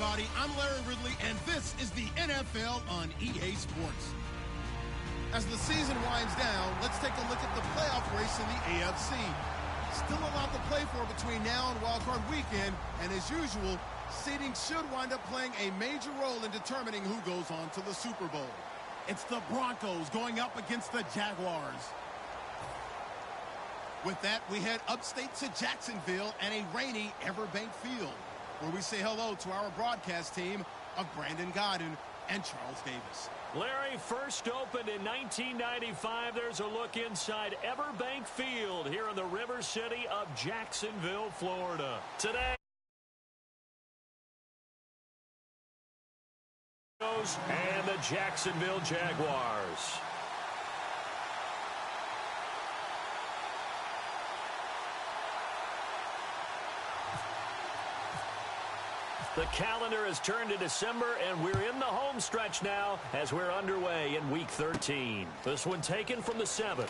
everybody. I'm Larry Ridley, and this is the NFL on EA Sports. As the season winds down, let's take a look at the playoff race in the AFC. Still a lot to play for between now and wildcard weekend, and as usual, seeding should wind up playing a major role in determining who goes on to the Super Bowl. It's the Broncos going up against the Jaguars. With that, we head upstate to Jacksonville and a rainy Everbank Field, where we say hello to our broadcast team of Brandon Godden and Charles Davis. Larry, first opened in 1995. There's a look inside Everbank Field here in the River City of Jacksonville, Florida. Today, and the Jacksonville Jaguars. The calendar has turned to December, and we're in the home stretch now as we're underway in Week 13. This one taken from the 7th.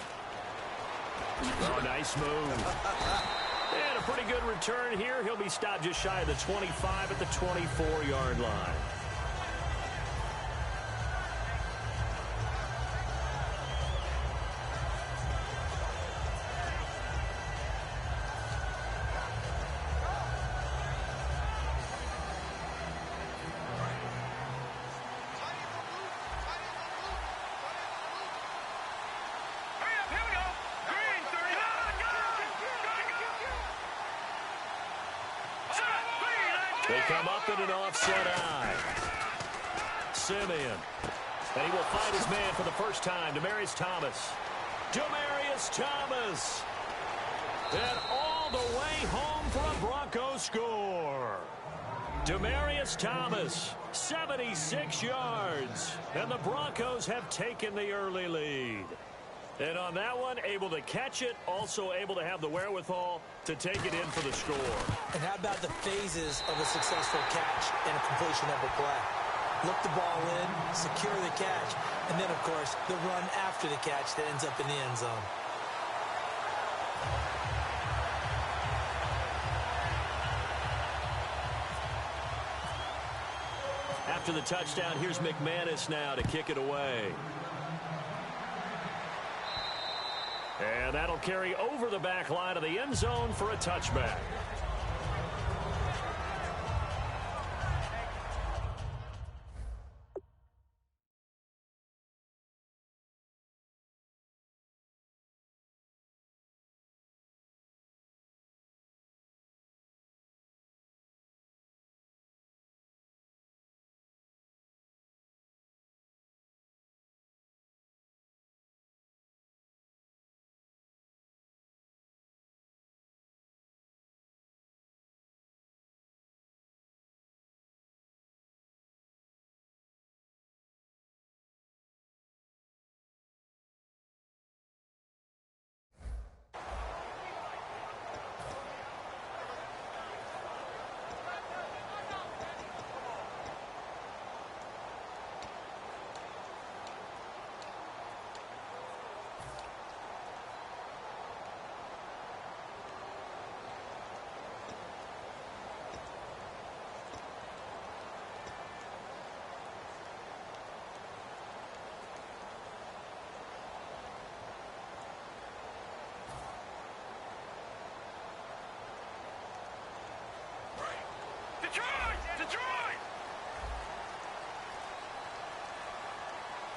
Oh, nice move. And a pretty good return here. He'll be stopped just shy of the 25 at the 24-yard line. They come up in an offset eye. Simeon. And he will find his man for the first time. Demaryius Thomas. Demaryius Thomas. And all the way home for a Broncos score. Demaryius Thomas, 76 yards. And the Broncos have taken the early lead. And on that one, able to catch it, also able to have the wherewithal to take it in for the score. And how about the phases of a successful catch and a completion of a play? Look the ball in, secure the catch, and then, of course, the run after the catch that ends up in the end zone. After the touchdown, here's McManus now to kick it away. And that'll carry over the back line of the end zone for a touchback.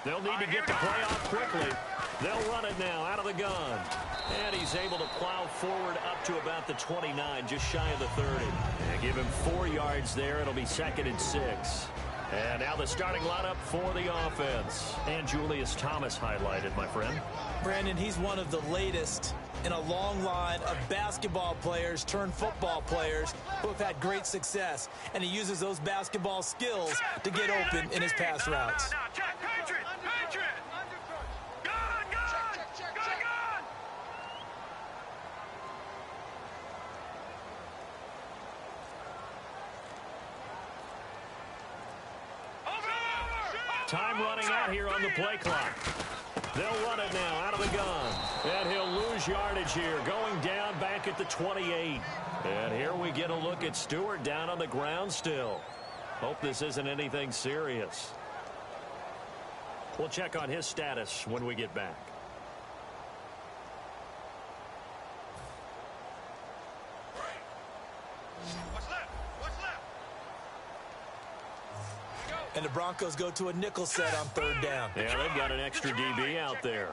They'll need to get the play off quickly. They'll run it now out of the gun. And he's able to plow forward up to about the 29, just shy of the 30. And give him 4 yards there. It'll be 2nd and 6. And now the starting lineup for the offense. And Julius Thomas highlighted, my friend. Brandon, he's one of the latest in a long line of basketball players turned football players who have had great success. And he uses those basketball skills to get open in his pass routes. Time running out here on the play clock. They'll run it now out of the gun. And he'll lose yardage here, going down back at the 28. And here we get a look at Stewart down on the ground still. Hope this isn't anything serious. We'll check on his status when we get back. And the Broncos go to a nickel set on third down. Yeah, they've got an extra DB out there.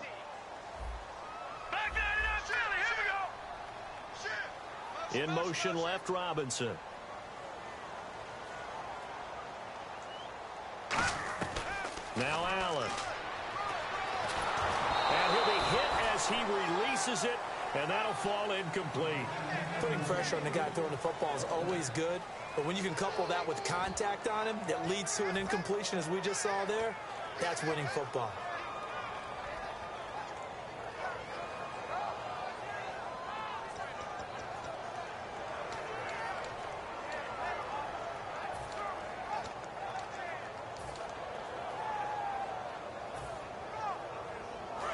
In motion left, Robinson. Now Allen. And he'll be hit as he releases it, and that'll fall incomplete. Putting pressure on the guy throwing the football is always good, but when you can couple that with contact on him that leads to an incompletion, as we just saw there, that's winning football.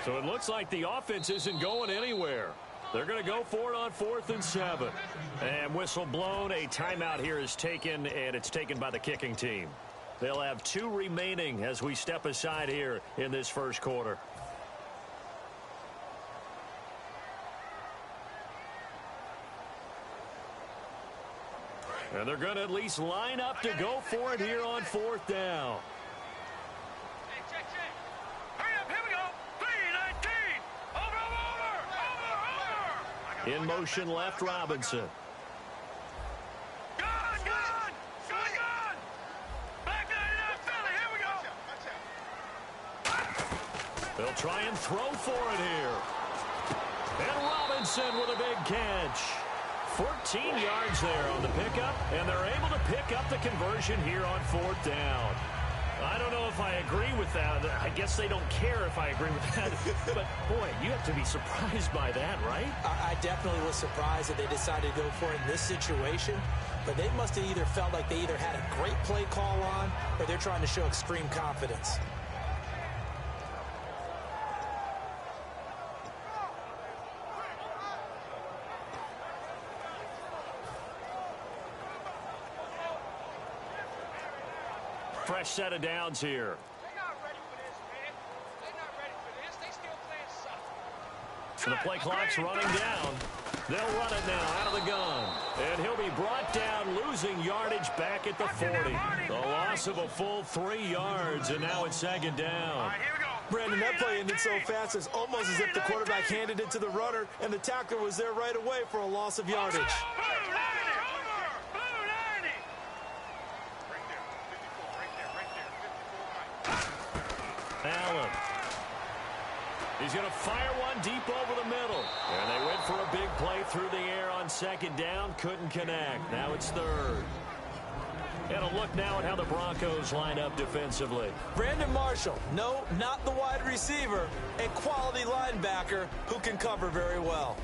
So it looks like the offense isn't going anywhere. They're going to go for it on 4th and 7. And whistle blown. A timeout here is taken, and it's taken by the kicking team. They'll have 2 remaining as we step aside here in this first quarter. And they're going to at least line up to go for it here on 4th down. In motion left, Robinson. They'll try and throw for it here. And Robinson with a big catch. 14 yards there on the pickup, and they're able to pick up the conversion here on 4th down. I don't know if I agree with that. I guess they don't care if I agree with that. But, boy, you have to be surprised by that, right? I definitely was surprised that they decided to go for it in this situation. But they must have either felt like they either had a great play call on or they're trying to show extreme confidence. Fresh set of downs here. They're not ready for this, man. They're not ready for this. They still playing soft. So the play clock's running down. They'll run it now out of the gun. And he'll be brought down, losing yardage back at the 40. The loss of a full 3 yards, and now it's 2nd down. Brandon, that play ended so fast, it's almost as if the quarterback handed it to the runner, and the tackler was there right away for a loss of yardage. Allen. He's going to fire one deep over the middle. And they went for a big play through the air on 2nd down. Couldn't connect. Now it's 3rd. And a look now at how the Broncos line up defensively. Brandon Marshall, no, not the wide receiver, a quality linebacker who can cover very well.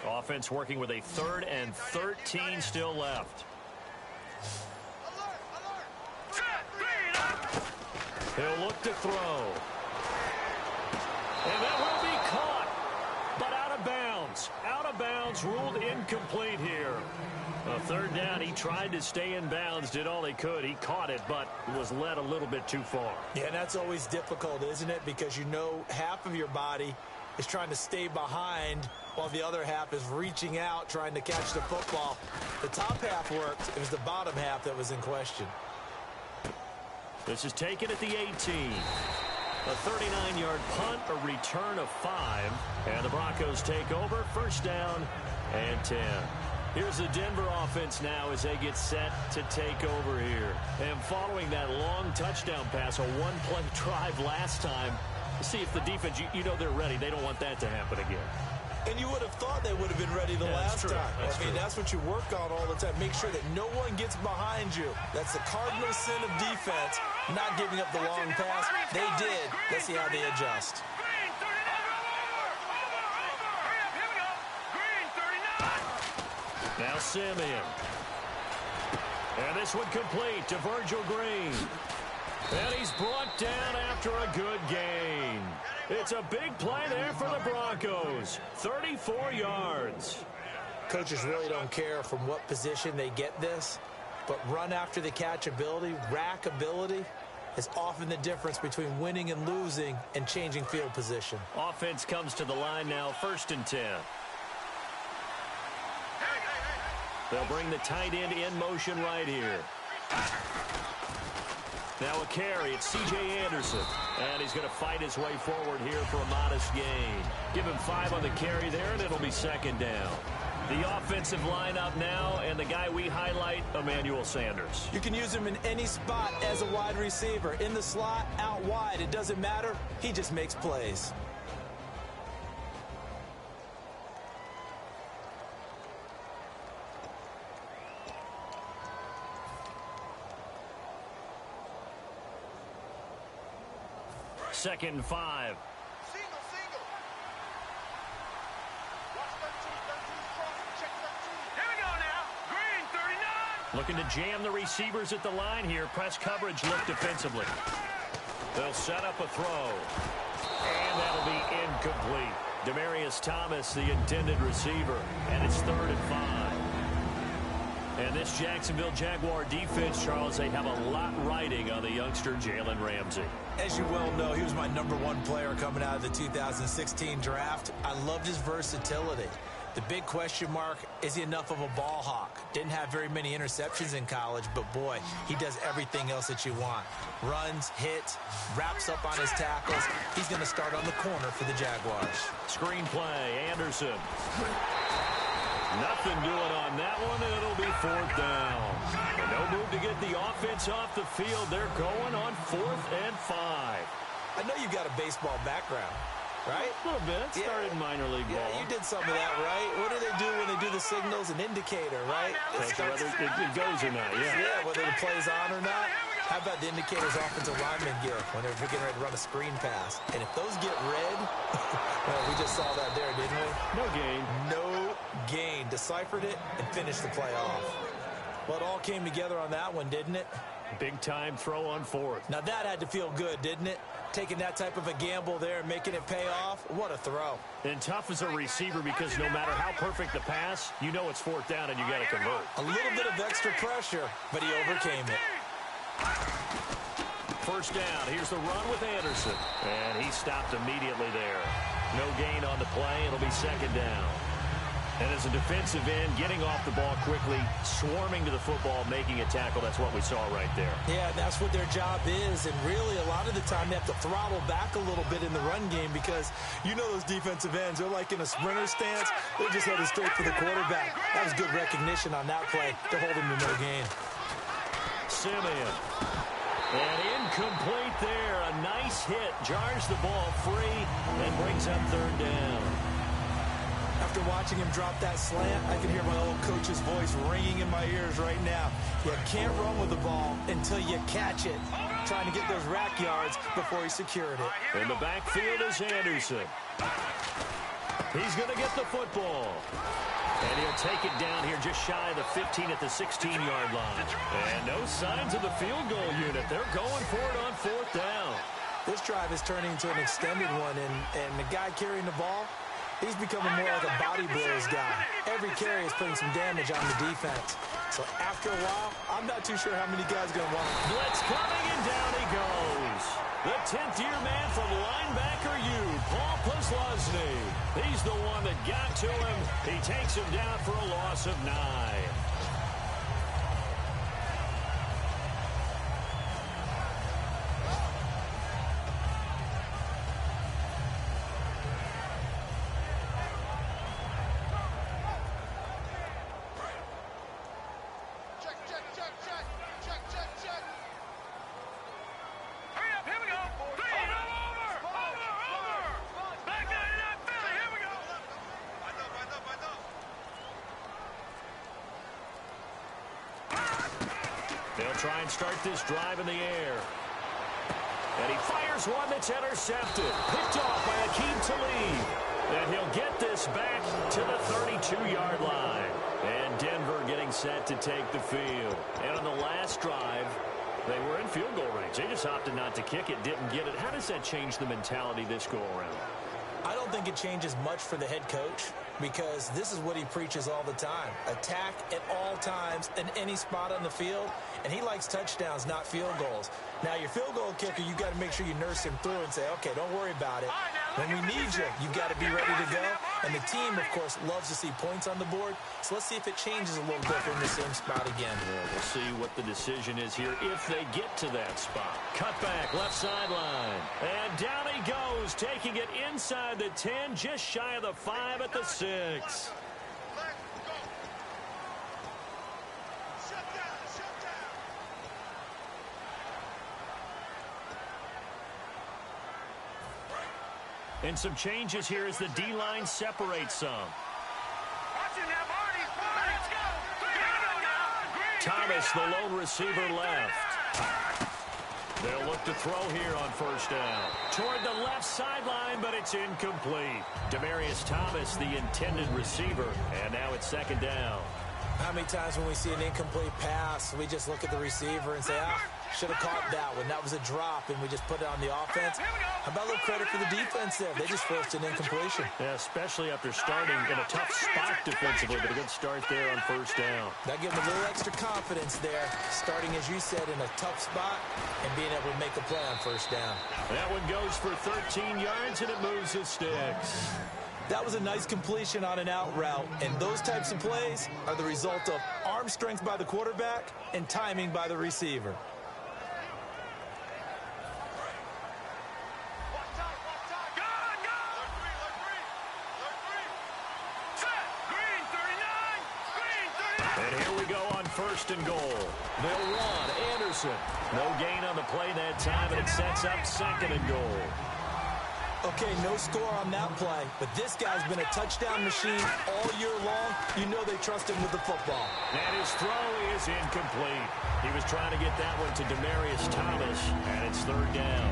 Offense working with a 3rd and 13 still left. He'll look to throw. And that will be caught, but out of bounds. Out of bounds, ruled incomplete here. 3rd down, he tried to stay in bounds, did all he could. He caught it, but was led a little bit too far. Yeah, and that's always difficult, isn't it? Because you know half of your body is trying to stay behind while the other half is reaching out, trying to catch the football. The top half worked. It was the bottom half that was in question. This is taken at the 18. A 39-yard punt, a return of 5. And the Broncos take over. 1st down and 10. Here's the Denver offense now as they get set to take over here. And following that long touchdown pass, a one-play drive last time, see if the defense, you know they're ready. They don't want that to happen again. And you would have thought they would have been ready the last time. I mean, that's what you work on all the time. Make sure that no one gets behind you. That's the cardinal sin of defense, not giving up the long pass. They did. Let's see how they adjust. Now Simeon. And this one complete to Virgil Green. And he's brought down after a good gain. It's a big play there for the Broncos. 34 yards. Coaches really don't care from what position they get this, but run after the catch ability, rack ability, is often the difference between winning and losing and changing field position. Offense comes to the line now, 1st and 10. They'll bring the tight end in motion right here. Now a carry, it's C.J. Anderson. And he's going to fight his way forward here for a modest gain. Give him 5 on the carry there, and it'll be 2nd down. The offensive lineup now, and the guy we highlight, Emmanuel Sanders. You can use him in any spot as a wide receiver. In the slot, out wide, it doesn't matter. He just makes plays. Second and 5. Single. Watch 13's cross. Check 13. Here we go now. Green, 39. Looking to jam the receivers at the line here. Press coverage look defensively. They'll set up a throw. And that'll be incomplete. Demaryius Thomas, the intended receiver. And it's 3rd and 5. And this Jacksonville Jaguar defense, Charles, they have a lot riding on the youngster Jalen Ramsey. As you well know, he was my #1 player coming out of the 2016 draft. I loved his versatility. The big question mark, is he enough of a ball hawk? Didn't have very many interceptions in college, but boy, he does everything else that you want. Runs, hits, wraps up on his tackles. He's going to start on the corner for the Jaguars. Screen play, Anderson. Nothing doing on that one, and it'll be 4th down. And no move to get the offense off the field. They're going on 4th and 5. I know you got a baseball background, right? A little bit. Started minor league ball. Yeah, you did some of that, right? What do they do when they do the signals? An indicator, right? Whether it goes or not, yeah, whether the play's on or not. How about the indicators offensive linemen give when they're getting ready to run a screen pass? And if those get red, well, we just saw that there, didn't we? No gain. No gain. Deciphered it and finished the play off. Well, it all came together on that one, didn't it? Big time throw on 4th. Now that had to feel good, didn't it? Taking that type of a gamble there and making it pay off. What a throw. And tough as a receiver because no matter how perfect the pass, you know it's 4th down and you got to convert. A little bit of extra pressure, but he overcame it. 1st down. Here's the run with Anderson. And he stopped immediately there. No gain on the play. It'll be 2nd down. And as a defensive end, getting off the ball quickly, swarming to the football, making a tackle, that's what we saw right there. Yeah, that's what their job is. And really, a lot of the time, they have to throttle back a little bit in the run game because you know those defensive ends, they're like in a sprinter stance. They're just headed straight for the quarterback. That was good recognition on that play to hold him to no gain. Simeon. And incomplete there. A nice hit. Jars the ball free and brings up 3rd down. After watching him drop that slant, I can hear my old coach's voice ringing in my ears right now. You can't run with the ball until you catch it. Trying to get those rack yards before he secured it. In the backfield is Anderson. He's going to get the football. And he'll take it down here just shy of the 15 at the 16-yard line. And no signs of the field goal unit. They're going for it on 4th down. This drive is turning into an extended one, and the guy carrying the ball, he's becoming more like a body blows guy. Every carry is putting some damage on the defense. So after a while, I'm not too sure how many guys are going to want him. Blitz coming, and down he goes. The 10th-year man from linebacker U, Paul Posluszny. He's the one that got to him. He takes him down for a loss of 9. They'll try and start this drive in the air. And he fires one that's intercepted. Picked off by Akeem Talib. And he'll get this back to the 32-yard line. And Denver getting getting set to take the field. And on the last drive, they were in field goal range. They just opted not to kick it, didn't get it. How does that change the mentality this go around? I don't think it changes much for the head coach because this is what he preaches all the time. Attack at all times in any spot on the field, and he likes touchdowns, not field goals. Now, your field goal kicker, you got to make sure you nurse him through and say, okay, don't worry about it. When we need you, you've got to be ready to go. And the team, of course, loves to see points on the board. So let's see if it changes a little bit in the same spot again. Yeah, we'll see what the decision is here if they get to that spot. Cut back, left sideline. And down he goes, taking it inside the 10, just shy of the 5 at the 6. And some changes here as the D-line separates some. Thomas, the lone receiver, left. They'll look to throw here on first down. Toward the left sideline, but it's incomplete. Demaryius Thomas, the intended receiver, and now it's second down. How many times when we see an incomplete pass, we just look at the receiver and say, should have caught that one. That was a drop, and we just put it on the offense. How about a little credit for the defense there? They just forced an incompletion. Yeah, especially after starting in a tough spot defensively, but a good start there on first down. That gives them a little extra confidence there, starting, as you said, in a tough spot and being able to make a play on first down. That one goes for 13 yards, and it moves his sticks. That was a nice completion on an out route, and those types of plays are the result of arm strength by the quarterback and timing by the receiver. And here we go on first and goal. They'll run. Anderson. No gain on the play that time, and it sets up second and goal. Okay, no score on that play, but this guy's been a touchdown machine all year long. You know they trust him with the football. And his throw is incomplete. He was trying to get that one to Demaryius Thomas, and it's third down.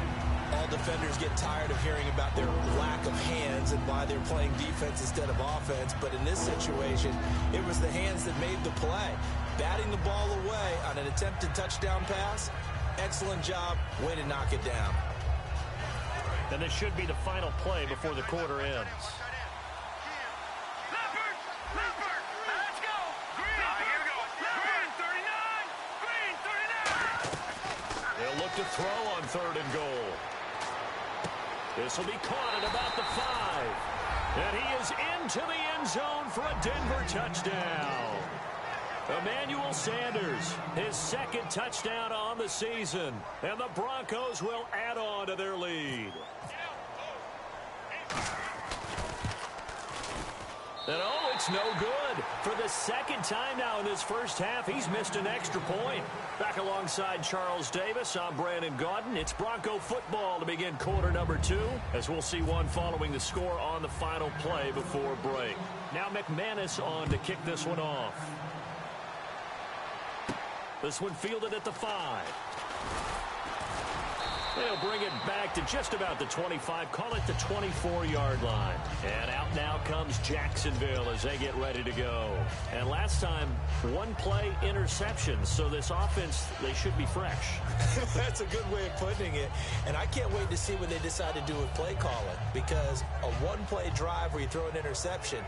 All defenders get tired of hearing about their lack of hands and why they're playing defense instead of offense, but in this situation, it was the hands that made the play. Batting the ball away on an attempted touchdown pass, excellent job, way to knock it down. And this should be the final play before the quarter ends. They'll look to throw on third and goal. This will be caught at about the 5. And he is into the end zone for a Denver touchdown. Emmanuel Sanders, his second touchdown on the season. And the Broncos will add on to their lead. And oh, it's no good. For the second time now in this first half, he's missed an extra point. Back alongside Charles Davis, I'm Brandon Gaudin. It's Bronco football to begin quarter number 2, as we'll see one following the score on the final play before break. Now McManus on to kick this one off. This one fielded at the 5. They'll bring it back to just about the 25, call it the 24-yard line. And out now comes Jacksonville as they get ready to go. And last time, one play interception, so this offense, they should be fresh. That's a good way of putting it. And I can't wait to see what they decide to do with play calling, because a one-play drive where you throw an interception,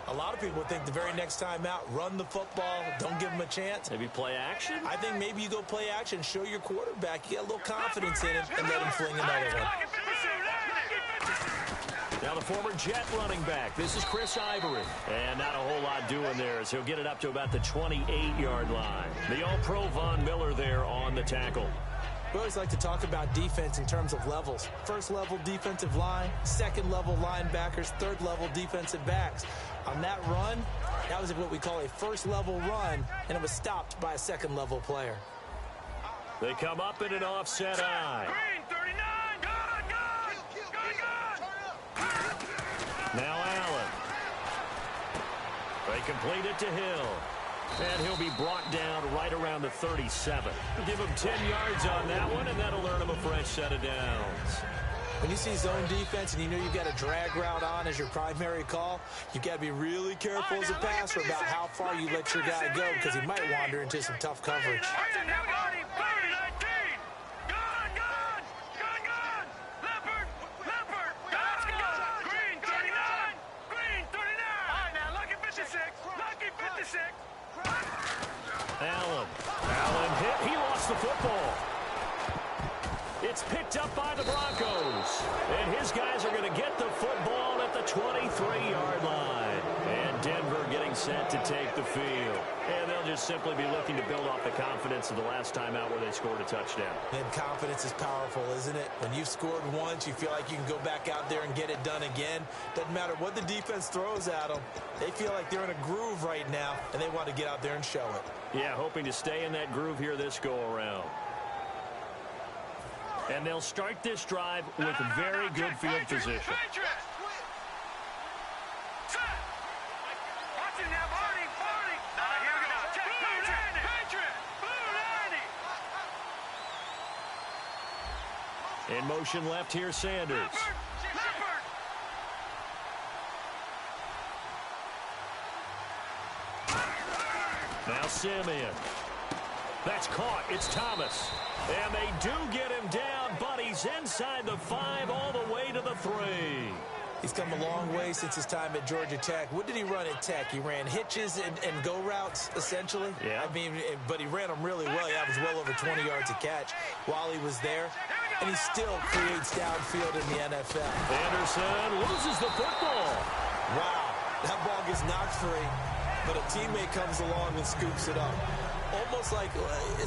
a lot of people think the very next time out, run the football, don't give them a chance. Maybe play action? I think maybe you go play action, show your quarterback, you get a little confidence in him, and let him fling another one. Now the former Jet running back. This is Chris Ivory. And not a whole lot doing there as he'll get it up to about the 28-yard line. The All-Pro Von Miller there on the tackle. We always like to talk about defense in terms of levels. First level defensive line, second level linebackers, third level defensive backs. On that run, that was what we call a first level run, and it was stopped by a second level player. They come up in an offset eye. Now Allen. They complete it to Hill. And he'll be brought down right around the 37. We'll give him 10 yards on that one, and that'll earn him a fresh set of downs. When you see zone defense and you know you've got a drag route on as your primary call, you've got to be really careful as a passer about how far you let your guy go because he might wander into some tough coverage. Allen hit. He lost the football. It's picked up by the Broncos. And his guys are going to get the football at the 23-yard line. And Denver getting set to take the field. And they'll just simply be looking to build off the confidence of the last time out where they scored a touchdown. And confidence is powerful, isn't it? When you've scored once, you feel like you can go back out there and get it done again. Doesn't matter what the defense throws at them. They feel like they're in a groove right now, and they want to get out there and show it. Yeah, hoping to stay in that groove here this go-around. And they'll start this drive with very good field position. In motion left here, Sanders. Now Simeon. That's caught. It's Thomas. And they do get him down, but he's inside the 5 all the way to the 3. He's come a long way since his time at Georgia Tech. What did he run at Tech? He ran hitches and go routes, essentially. Yeah. I mean, but he ran them really well. He averaged well over 20 yards a catch while he was there. And he still creates downfield in the NFL. Anderson loses the football. Wow. That ball gets knocked free, but a teammate comes along and scoops it up. It's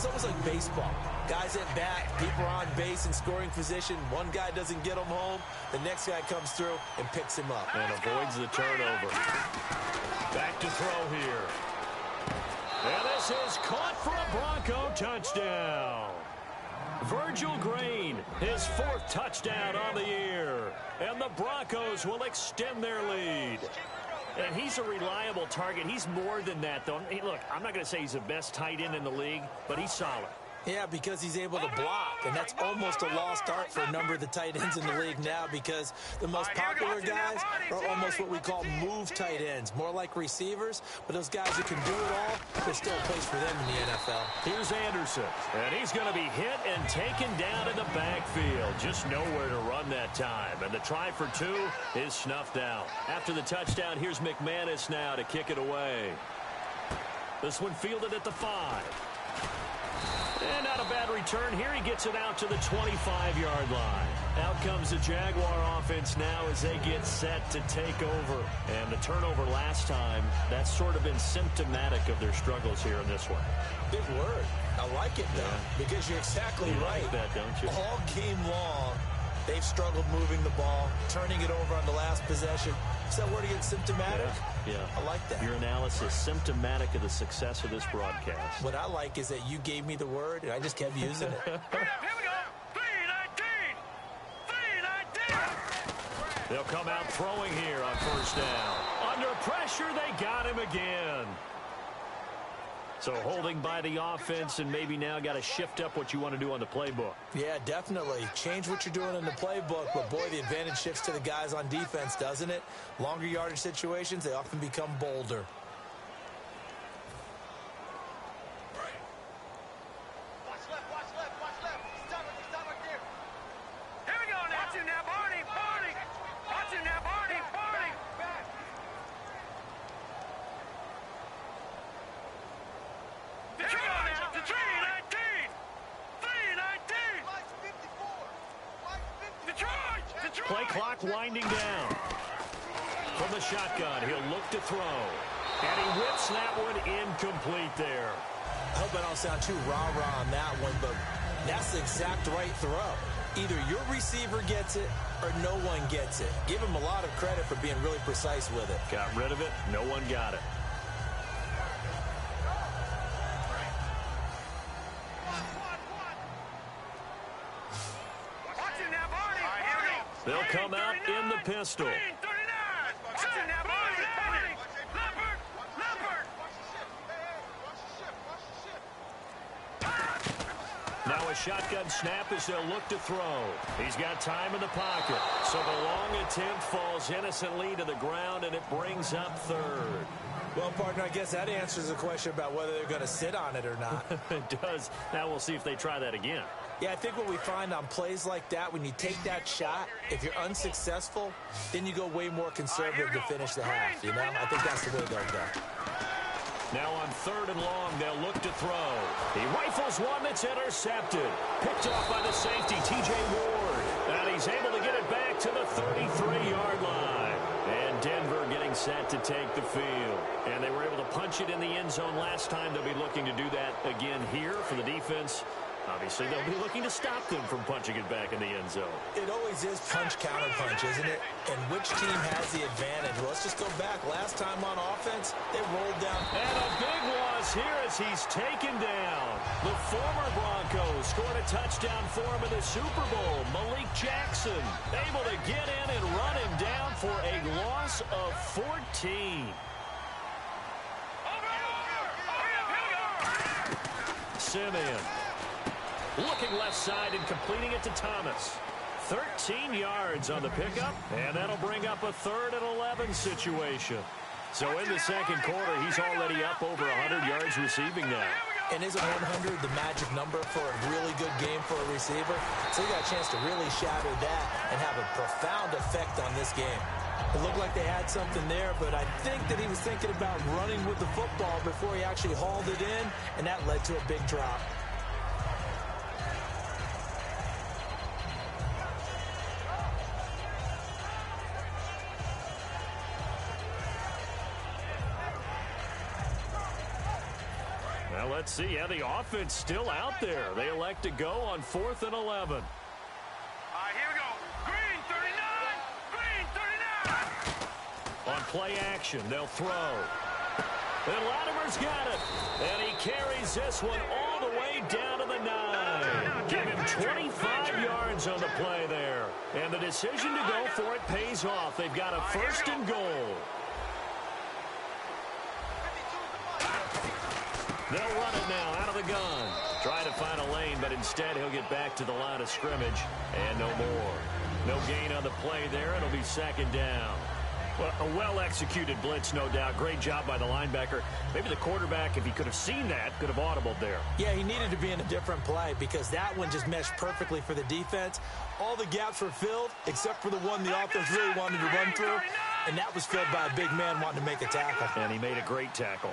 almost like baseball. Guys at bat, people are on base in scoring position. One guy doesn't get him home. The next guy comes through and picks him up. And avoids the turnover. Back to throw here. And this is caught for a Bronco touchdown. Virgil Green, his 4th touchdown on the year. And the Broncos will extend their lead. And he's a reliable target. He's more than that, though. Hey, look, I'm not going to say he's the best tight end in the league, but he's solid. Yeah, because he's able to block, and that's almost a lost art for a number of the tight ends in the league now because the most popular guys are almost what we call move tight ends, more like receivers, but those guys who can do it all, there's still a place for them in the NFL. Here's Anderson, and he's going to be hit and taken down in the backfield. Just nowhere to run that time, and the try for 2 is snuffed out. After the touchdown, here's McManus now to kick it away. This one fielded at the 5. And not a bad return here. He gets it out to the 25-yard line. Out comes the Jaguar offense now as they get set to take over. And the turnover last time, that's sort of been symptomatic of their struggles here in this one. Big word. I like it, though, because you're exactly right. Like that, don't you? All game long, they've struggled moving the ball, turning it over on the last possession. Is that word again, symptomatic? Yeah. I like that. Your analysis, symptomatic of the success of this broadcast. What I like is that you gave me the word, and I just kept using it. Here we go. 319. 319. They'll come out throwing here on 1st down. Under pressure, they got him again. So holding by the offense, and maybe now got to shift up what you want to do on the playbook. Yeah, definitely. Change what you're doing in the playbook, but boy, the advantage shifts to the guys on defense, doesn't it? Longer yardage situations, they often become bolder. Watch left, watch left, watch left. Stop right there. Here we go now. Watch him now, Barney. Watch him now, Barney. Back. Detroit. 319. 319. Detroit. Play clock winding down. From the shotgun, he'll look to throw. And he whips that one incomplete there. I hope I don't sound too rah-rah on that one, but that's the exact right throw. Either your receiver gets it or no one gets it. Give him a lot of credit for being really precise with it. Got rid of it. No one got it. They'll come out in the pistol. Now a shotgun snap as they'll look to throw. He's got time in the pocket. So the long attempt falls innocently to the ground, and it brings up third. Well, partner, I guess that answers the question about whether they're going to sit on it or not. It does. Now we'll see if they try that again. Yeah, I think what we find on plays like that, when you take that shot, if you're unsuccessful, then you go way more conservative to finish the half, you know? I think that's the way they'll go. Now on third and long, they'll look to throw. He rifles one that's intercepted. Picked off by the safety, T.J. Ward. And he's able to get it back to the 33-yard line. And Denver getting set to take the field. And they were able to punch it in the end zone last time. They'll be looking to do that again here for the defense. Obviously, they'll be looking to stop them from punching it back in the end zone. It always is punch-counter-punch, isn't it? And which team has the advantage? Well, let's just go back. Last time on offense, they rolled down. And a big loss here as he's taken down. The former Broncos scored a touchdown for him in the Super Bowl. Malik Jackson able to get in and run him down for a loss of 14. Simeon. Looking left side and completing it to Thomas. 13 yards on the pickup, and that'll bring up a 3rd and 11 situation. So in the second quarter, he's already up over 100 yards receiving now. And isn't 100 the magic number for a really good game for a receiver? So he got a chance to really shatter that and have a profound effect on this game. It looked like they had something there, but I think that he was thinking about running with the football before he actually hauled it in, and that led to a big drop. Now let's see. Yeah, the offense still out there. They elect to go on 4th and 11. All right, here we go. Green 39. Green 39. On play action, they'll throw. And Latimer's got it. And he carries this one all the way down to the 9. Give him 25 yards on the play there. And the decision to go for it pays off. They've got a 1st and goal. They'll run it now out of the gun. Try to find a lane, but instead he'll get back to the line of scrimmage. And no more. No gain on the play there. It'll be 2nd down. Well, a well-executed blitz, no doubt. Great job by the linebacker. Maybe the quarterback, if he could have seen that, could have audibled there. Yeah, he needed to be in a different play because that one just meshed perfectly for the defense. All the gaps were filled except for the one the offense really wanted to run through, and that was filled by a big man wanting to make a tackle. And he made a great tackle.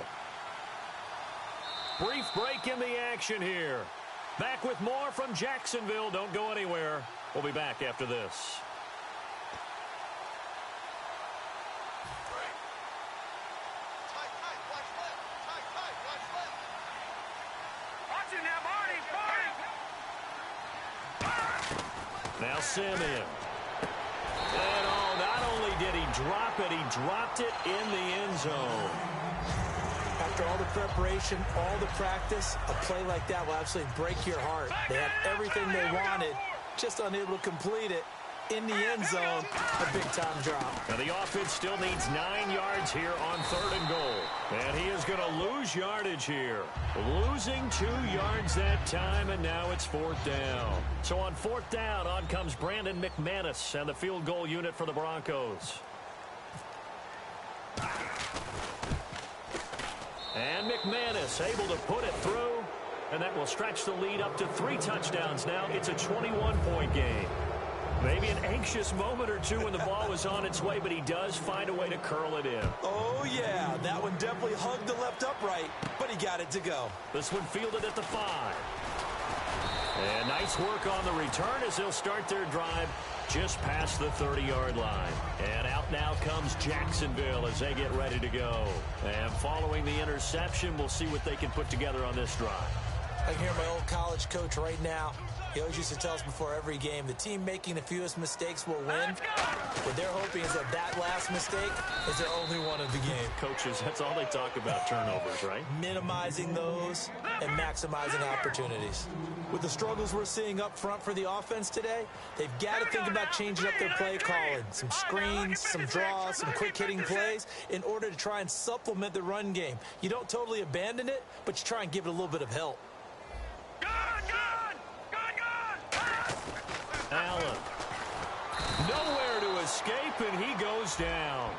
Brief break in the action here. Back with more from Jacksonville. Don't go anywhere. We'll be back after this. Now Simeon. And not only did he drop it, he dropped it in the end zone. After all the preparation, all the practice, a play like that will absolutely break your heart. They had everything they wanted, just unable to complete it. In the end zone, a big-time drop. Now the offense still needs 9 yards here on 3rd and goal. And he is going to lose yardage here. Losing 2 yards that time, and now it's 4th down. So on 4th down, on comes Brandon McManus and the field goal unit for the Broncos. And McManus able to put it through, and that will stretch the lead up to 3 touchdowns now. It's a 21-point game. Maybe an anxious moment or two when the ball was on its way, but he does find a way to curl it in. Oh, yeah. That one definitely hugged the left upright, but he got it to go. This one fielded at the 5. And nice work on the return as they'll start their drive just past the 30-yard line. And out now comes Jacksonville as they get ready to go. And following the interception, we'll see what they can put together on this drive. I can hear my old college coach right now. He always used to tell us before every game, the team making the fewest mistakes will win. What they're hoping is that that last mistake is their only one of the game. Coaches, that's all they talk about, turnovers, right? Minimizing those and maximizing opportunities. With the struggles we're seeing up front for the offense today, they've got to think about changing up their play calling. Some screens, some draws, some quick-hitting plays in order to try and supplement the run game. You don't totally abandon it, but you try and give it a little bit of help. Gun! Allen. Nowhere to escape, and he goes down.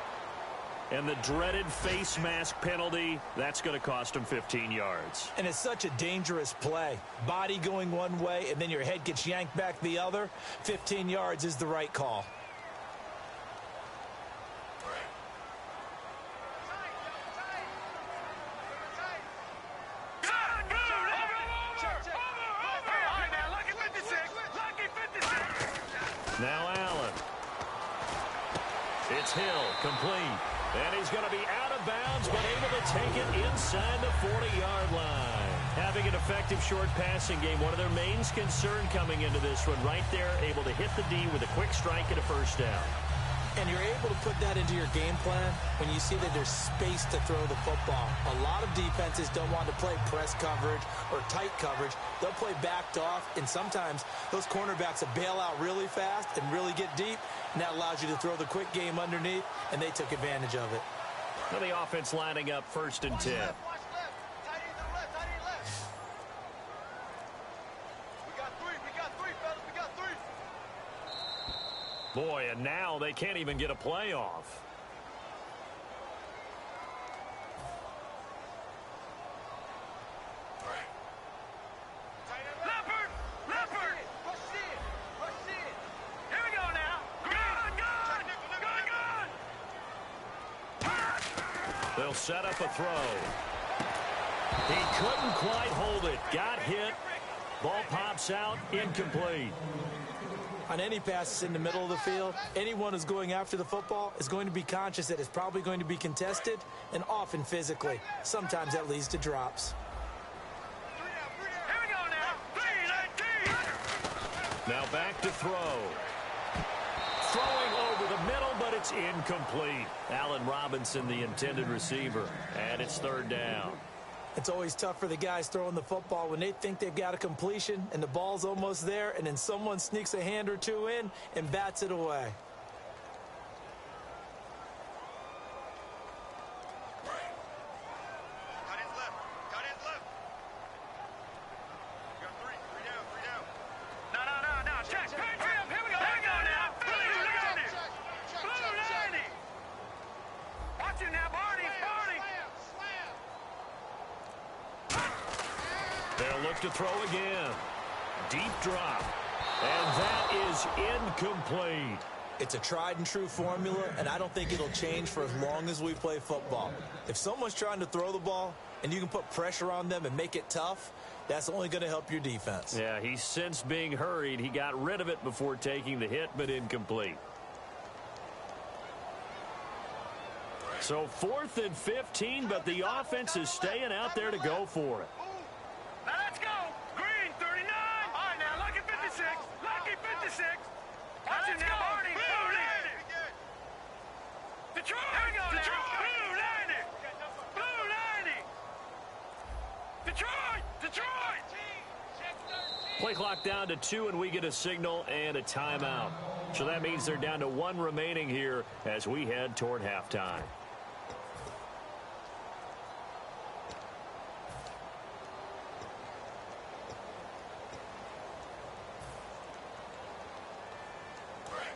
And the dreaded face mask penalty, that's going to cost him 15 yards. And it's such a dangerous play. Body going one way, and then your head gets yanked back the other. 15 yards is the right call. Now Allen. It's Hill, complete. And he's going to be out of bounds, but able to take it inside the 40-yard line. Having an effective short passing game, one of their main concern coming into this one, right there, able to hit the D with a quick strike and a first down. And you're able to put that into your game plan when you see that there's space to throw the football. A lot of defenses don't want to play press coverage or tight coverage. They'll play backed off, and sometimes those cornerbacks will bail out really fast and really get deep, and that allows you to throw the quick game underneath, and they took advantage of it. Now the offense lining up 1st and 10. Boy, and now they can't even get a play off. Leopard! Rush in! Here we go now! Gun! They'll set up a throw. He couldn't quite hold it. Got hit. Ball pops out. Incomplete. On any passes in the middle of the field, anyone who's going after the football is going to be conscious that it's probably going to be contested, and often physically. Sometimes that leads to drops. Here we go now! 3-19! Now back to throw. Throwing over the middle, but it's incomplete. Allen Robinson, the intended receiver, and it's 3rd down. It's always tough for the guys throwing the football when they think they've got a completion and the ball's almost there, and then someone sneaks a hand or two in and bats it away. Got his left. You got three down. No. Check. Here we go now. Blue 90. Watch it now, Barney. They'll look to throw again. Deep drop. And that is incomplete. It's a tried and true formula, and I don't think it'll change for as long as we play football. If someone's trying to throw the ball and you can put pressure on them and make it tough, that's only going to help your defense. Yeah, he's since being hurried. He got rid of it before taking the hit, but incomplete. So 4th and 15, but the offense is staying out there to go for it. Now let's go. Green 39. All right, now lucky 56. Lucky 56. Watch it now, Barney. Blue 90. Detroit. Here we go now. Blue 90. Blue 90. Detroit. Play clock down to 2, and we get a signal and a timeout. So that means they're down to 1 remaining here as we head toward halftime.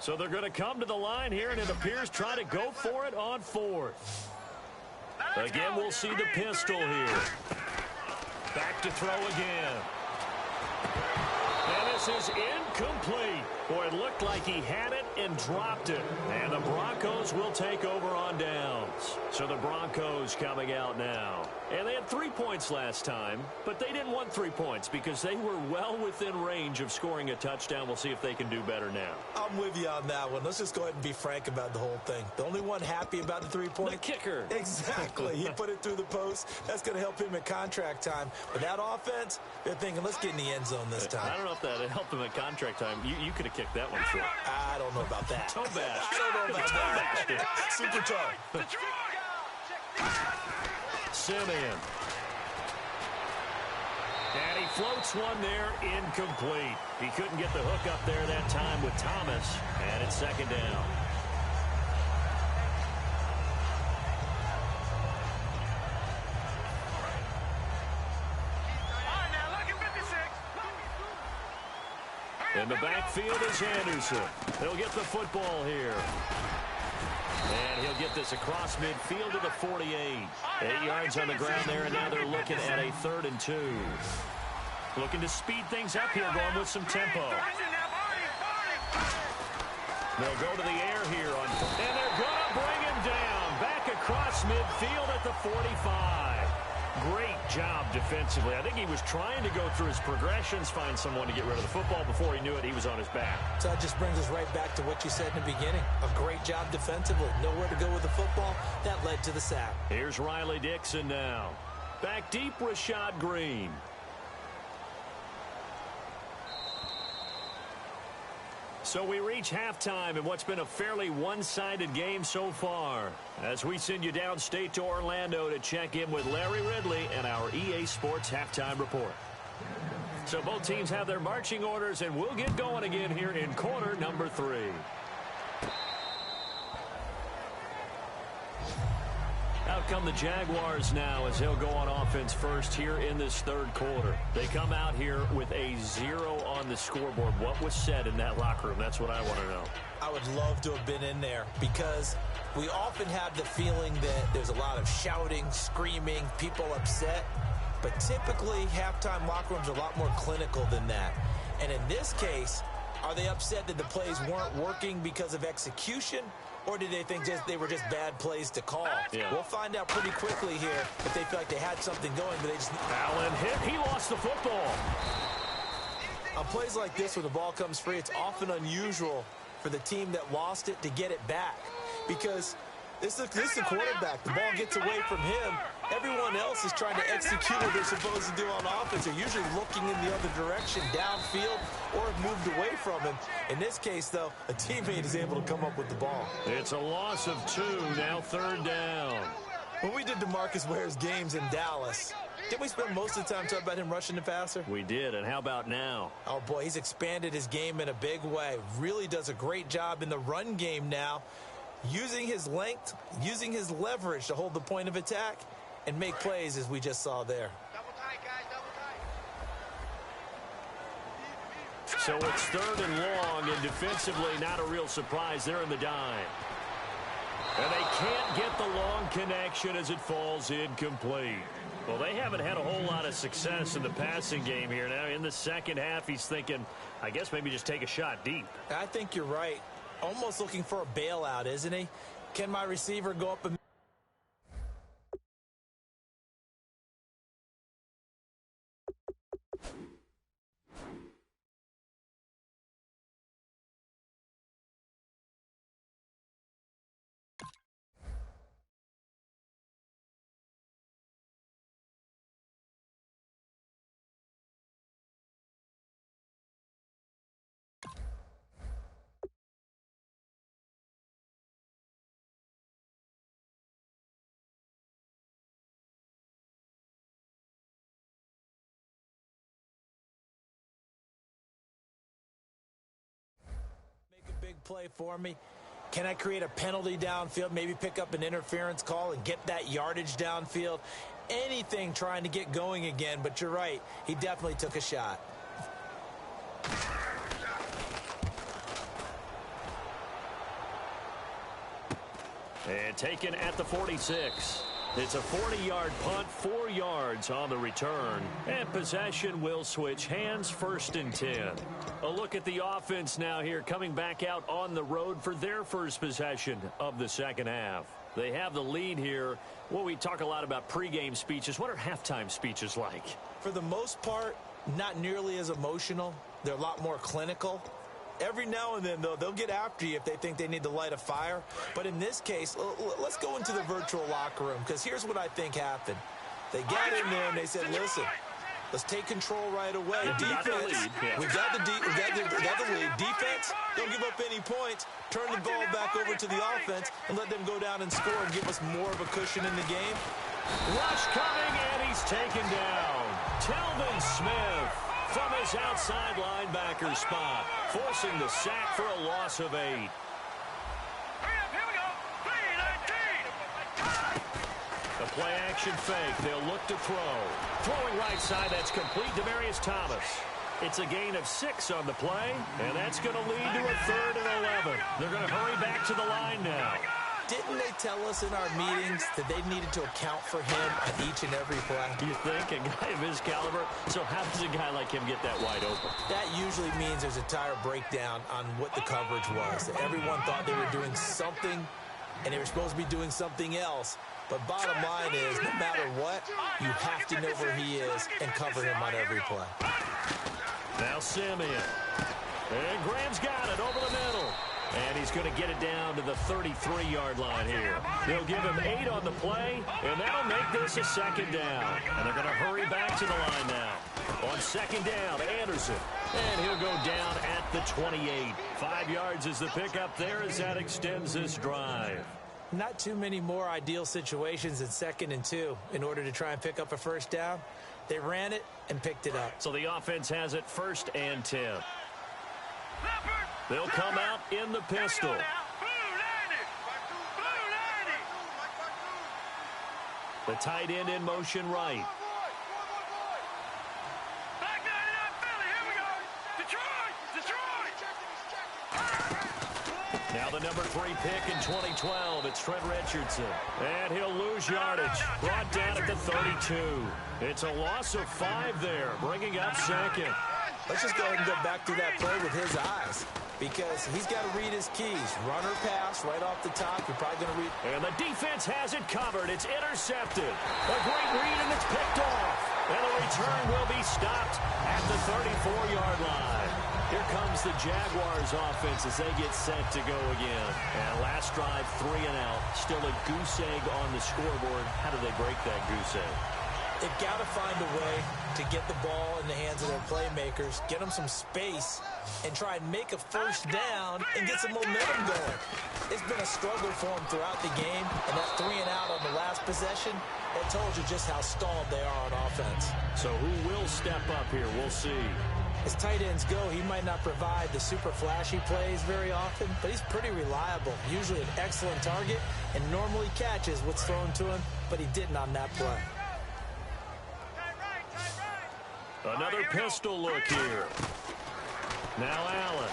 So they're going to come to the line here, and it appears try to go for it on 4th. Again, we'll see the pistol here. Back to throw again. And this is incomplete. Boy, it looked like he had it and dropped it. And the Broncos will take over on downs. So the Broncos coming out now. And they had 3 points last time, but they didn't want 3 points because they were well within range of scoring a touchdown. We'll see if they can do better now. I'm with you on that one. Let's just go ahead and be frank about the whole thing. The only one happy about the 3-point. The kicker. Exactly. He put it through the post. That's going to help him at contract time. But that offense, they're thinking, let's get in the end zone this time. I don't know if that helped him at contract time. You could have kicked that one short. I don't know about that. Toe bash. I don't know about that. Super toe. Simeon. And he floats one there, incomplete. He couldn't get the hook up there that time with Thomas, and it's 2nd down. In the backfield is Anderson. He'll get the football here. And he'll get this across midfield to the 48. 8 yards on the ground there, and now they're looking at a 3rd and 2. Looking to speed things up here, going with some tempo. They'll go to the air here, and they're going to bring him down. Back across midfield at the 45. Great job defensively. I think he was trying to go through his progressions, find someone to get rid of the football. Before he knew it, he was on his back. So that just brings us right back to what you said in the beginning. A great job defensively. Nowhere to go with the football. That led to the sack. Here's Riley Dixon now. Back deep, Rashad Green. So we reach halftime in what's been a fairly one-sided game so far, as we send you downstate to Orlando to check in with Larry Ridley and our EA Sports Halftime Report. So both teams have their marching orders, and we'll get going again here in quarter number 3. Out come the Jaguars now as they'll go on offense first here in this 3rd quarter. They come out here with a 0 on the scoreboard. What was said in that locker room? That's what I want to know. I would love to have been in there because we often have the feeling that there's a lot of shouting, screaming, people upset. But typically, halftime locker rooms are a lot more clinical than that. And in this case, are they upset that the plays weren't working because of execution? Or did they think they were just bad plays to call? Yeah. We'll find out pretty quickly here if they feel like they had something going, but they just... Allen hit. He lost the football. On plays like this where the ball comes free, it's often unusual for the team that lost it to get it back. Because this is the quarterback. The ball gets away from him. Everyone else is trying to execute what they're supposed to do on offense. They're usually looking in the other direction, downfield, or have moved away from him. In this case, though, a teammate is able to come up with the ball. It's a loss of 2, now 3rd down. When we did DeMarcus Ware's games in Dallas, didn't we spend most of the time talking about him rushing the passer? We did, and how about now? Oh, boy, he's expanded his game in a big way. Really does a great job in the run game now, using his length, using his leverage to hold the point of attack and make plays as we just saw there. Double tight, guys, double tight. So it's 3rd and long, and defensively not a real surprise. They're in the dime. And they can't get the long connection as it falls incomplete. Well, they haven't had a whole lot of success in the passing game here. Now in the second half, he's thinking, I guess maybe just take a shot deep. I think you're right. Almost looking for a bailout, isn't he? Can my receiver go up and... big play for me? Can I create a penalty downfield, maybe pick up an interference call and get that yardage downfield? Anything trying to get going again, but you're right. He definitely took a shot. And taken at the 46. It's a 40-yard punt, 4 yards on the return. And possession will switch hands, 1st and 10. A look at the offense now here, coming back out on the road for their first possession of the second half. They have the lead here. Well, we talk a lot about pregame speeches. What are halftime speeches like? For the most part, not nearly as emotional. They're a lot more clinical. Every now and then, though, they'll get after you if they think they need to light a fire. But in this case, let's go into the virtual locker room, because here's what I think happened. They got in there and they said, listen, let's take control right away. Defense, we got the lead. Defense, don't give up any points. Turn the ball back over to the offense and let them go down and score and give us more of a cushion in the game. Rush coming, and he's taken down. Telvin Smith from his outside linebacker spot, forcing the sack for a loss of 8. Hurry up, here we go. 3-19. The play-action fake. They'll look to throw. Throwing right side, that's complete. Demaryius Thomas. It's a gain of 6 on the play, and that's going to lead to a 3rd and 11. They're going to hurry back to the line now. Didn't they tell us in our meetings that they needed to account for him on each and every play? You think? A guy of his caliber? So how does a guy like him get that wide open? That usually means there's a tire breakdown on what the coverage was. That everyone thought they were doing something, and they were supposed to be doing something else. But bottom line is, no matter what, you have to know where he is and cover him on every play. Now Simeon. And Graham's got it over the middle. And he's going to get it down to the 33-yard line here. They'll give him 8 on the play, and that'll make this a 2nd down. And they're going to hurry back to the line now. On 2nd down, Anderson. And he'll go down at the 28. 5 yards is the pickup there as that extends this drive. Not too many more ideal situations in 2nd and 2 in order to try and pick up a 1st down. They ran it and picked it up. So the offense has it 1st and 10. They'll come out in the pistol. The tight end in motion right. Now the number 3 pick in 2012, it's Trent Richardson. And he'll lose yardage, brought down at the 32. It's a loss of 5 there, bringing up 2nd. Let's just go ahead and go back to that play with his eyes, because he's got to read his keys. Run or pass right off the top. You're probably going to read. And the defense has it covered. It's intercepted. A great read, and it's picked off. And the return will be stopped at the 34-yard line. Here comes the Jaguars offense as they get set to go again. And last drive, 3 and out. Still a goose egg on the scoreboard. How do they break that goose egg? They've got to find a way to get the ball in the hands of their playmakers, get them some space, and try and make a 1st down and get some momentum going. It's been a struggle for them throughout the game, and that 3 and out on the last possession, that told you just how stalled they are on offense. So who will step up here? We'll see. As tight ends go, he might not provide the super flashy plays very often, but he's pretty reliable, usually an excellent target, and normally catches what's thrown to him, but he didn't on that play. Another pistol look here. Now Allen.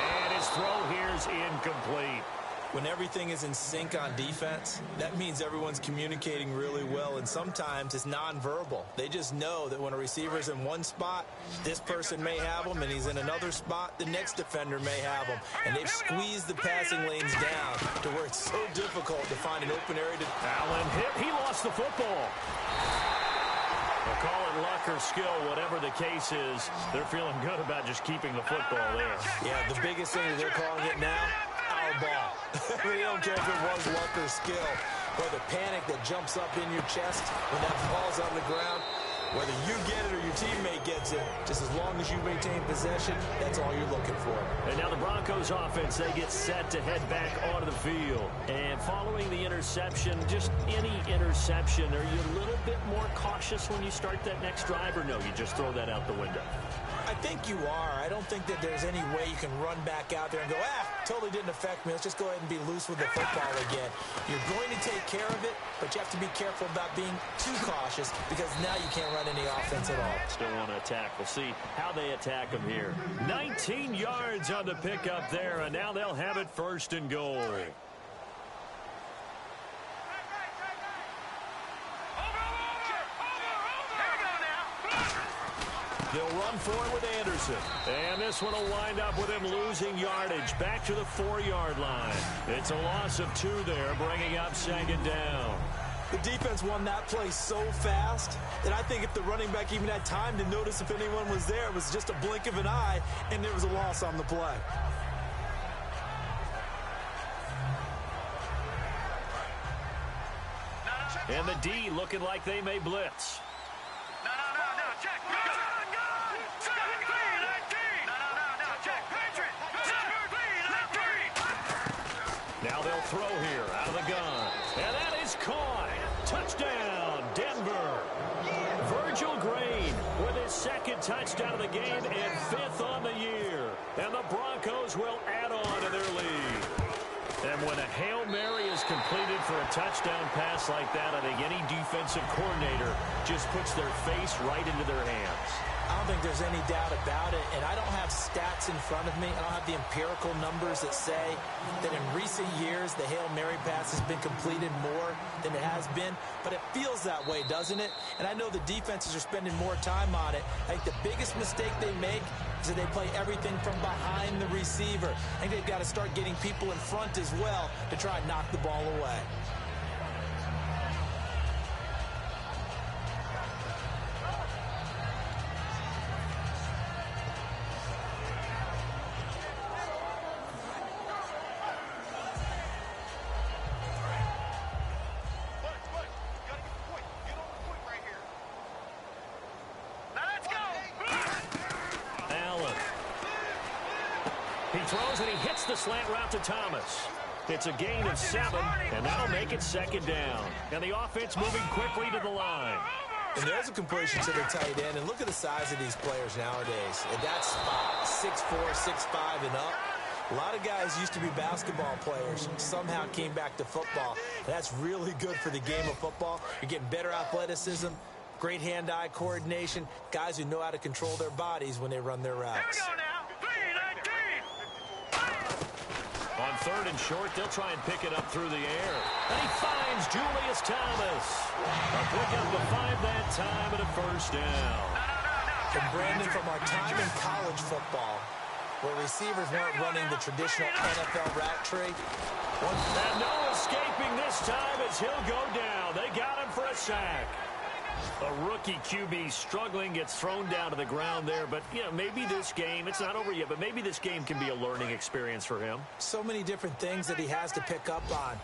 And his throw here is incomplete. When everything is in sync on defense, that means everyone's communicating really well, and sometimes it's nonverbal. They just know that when a receiver's in one spot, this person may have him, and he's in another spot, the next defender may have him. And they've squeezed the passing lanes down to where it's so difficult to find an open area to... Allen hit. He lost the football. They'll call it luck or skill, whatever the case is. They're feeling good about just keeping the football there. Yeah, the biggest thing that they're calling it now, our ball. They don't care if it was luck or skill, or the panic that jumps up in your chest when that ball's on the ground. Whether you get it or your teammate gets it, just as long as you maintain possession, that's all you're looking for. And now the Broncos offense, they get set to head back onto the field. And following the interception, just any interception, are you a little bit more cautious when you start that next drive, or no, you just throw that out the window? I think you are. I don't think that there's any way you can run back out there and go, totally didn't affect me. Let's just go ahead and be loose with the football again. You're going to take care of it, but you have to be careful about being too cautious, because now you can't run any offense at all. Still want to attack. We'll see how they attack them here. 19 yards on the pickup there, and now they'll have it 1st and goal. They'll run for it with Anderson. And this one will wind up with him losing yardage back to the 4-yard line. It's a loss of 2 there, bringing up 2nd down. The defense won that play so fast that I think if the running back even had time to notice if anyone was there, it was just a blink of an eye, and there was a loss on the play. And the D looking like they may blitz. Now they'll throw here out of the gun. And that is caught. Touchdown, Denver. Virgil Green with his 2nd touchdown of the game and 5th on the year. And the Broncos will add on to their lead. And when a Hail Mary is completed for a touchdown pass like that, I think any defensive coordinator just puts their face right into their hands. I don't think there's any doubt about it, and I don't have stats in front of me. I don't have the empirical numbers that say that in recent years the Hail Mary pass has been completed more than it has been, but it feels that way, doesn't it? And I know the defenses are spending more time on it. I think the biggest mistake they make is that they play everything from behind the receiver. I think they've got to start getting people in front as well to try and knock the ball away. He throws and he hits the slant route to Thomas. It's a gain of 7, and that'll make it 2nd down. And the offense moving quickly to the line. And there's a completion to the tight end. And look at the size of these players nowadays. At that spot, 6'4", 6'5", and up. A lot of guys used to be basketball players, somehow came back to football. That's really good for the game of football. You're getting better athleticism, great hand-eye coordination, guys who know how to control their bodies when they run their routes. Here we go now. 3-19. On 3rd and short, they'll try and pick it up through the air. And he finds Julius Thomas. A pickup of 5 that time and a 1st down. And Brandon, from our time in college football, where receivers weren't running the traditional NFL route tree. And no escaping this time as he'll go down. They got him for a sack. A rookie QB struggling, gets thrown down to the ground there. But, you know, maybe this game, it's not over yet, but maybe this game can be a learning experience for him. So many different things that he has to pick up on.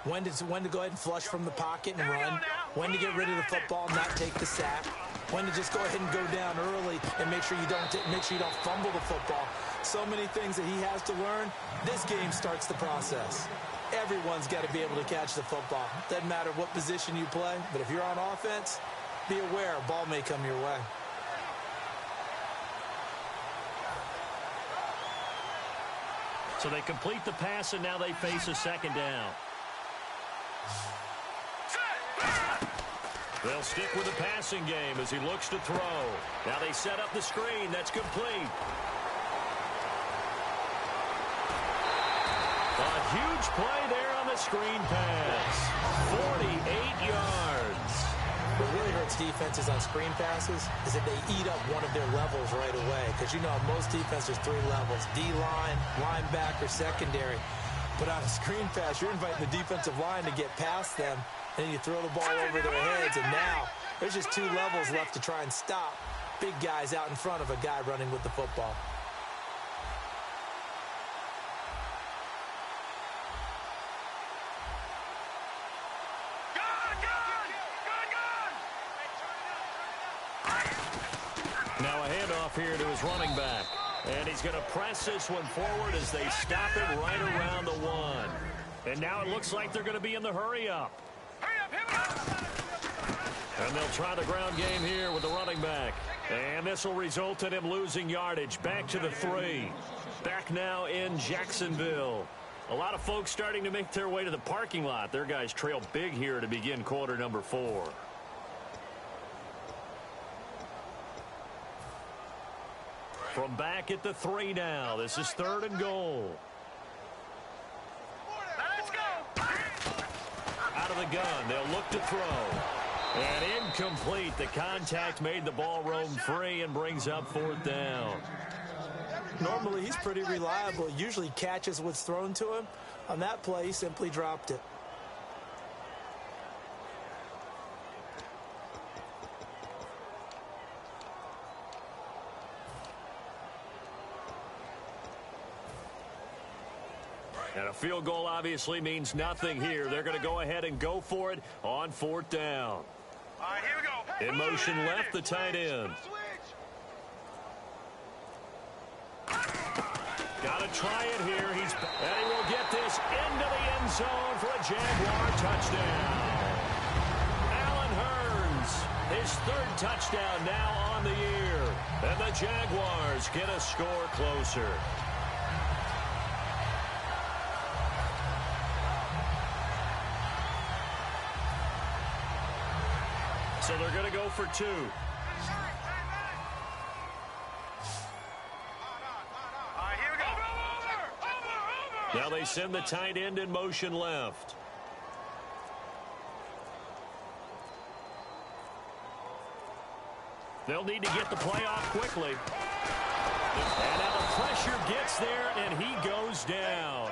When to go ahead and flush from the pocket and run. When to get rid of the football and not take the sack. When to just go ahead and go down early and make sure you don't fumble the football. So many things that he has to learn. This game starts the process. Everyone's got to be able to catch the football. Doesn't matter what position you play, but if you're on offense, be aware a ball may come your way. So they complete the pass, and now they face a 2nd down. They'll stick with the passing game as he looks to throw. Now they set up the screen. That's complete. A huge play there on the screen pass. 48 yards. What really hurts defenses on screen passes is that they eat up one of their levels right away. Because, you know, most defenses, 3 levels. D-line, linebacker, secondary. But on a screen pass, you're inviting the defensive line to get past them. And then you throw the ball over their heads. And now there's just 2 levels left to try and stop big guys out in front of a guy running with the football. Now a handoff here to his running back. And he's going to press this one forward as they stop it right around the 1. And now it looks like they're going to be in the hurry-up. And they'll try the ground game here with the running back. And this will result in him losing yardage. Back to the 3. Back now in Jacksonville. A lot of folks starting to make their way to the parking lot. Their guys trail big here to begin quarter number 4. From back at the 3 now. This is 3rd and goal. Let's go. Out of the gun. They'll look to throw. And incomplete. The contact made the ball roam free and brings up 4th down. Normally, he's pretty reliable. He usually catches what's thrown to him. On that play, he simply dropped it. And a field goal obviously means nothing here. They're going to go ahead and go for it on 4th down. All right, here we go. In motion left, the tight end. Got to try it here. And he will get this into the end zone for a Jaguar touchdown. Allen Hurns, his 3rd touchdown now on the year. And the Jaguars get a score closer. So they're going to go for 2. Now they send the tight end in motion left. They'll need to get the play off quickly. And now the pressure gets there, and he goes down.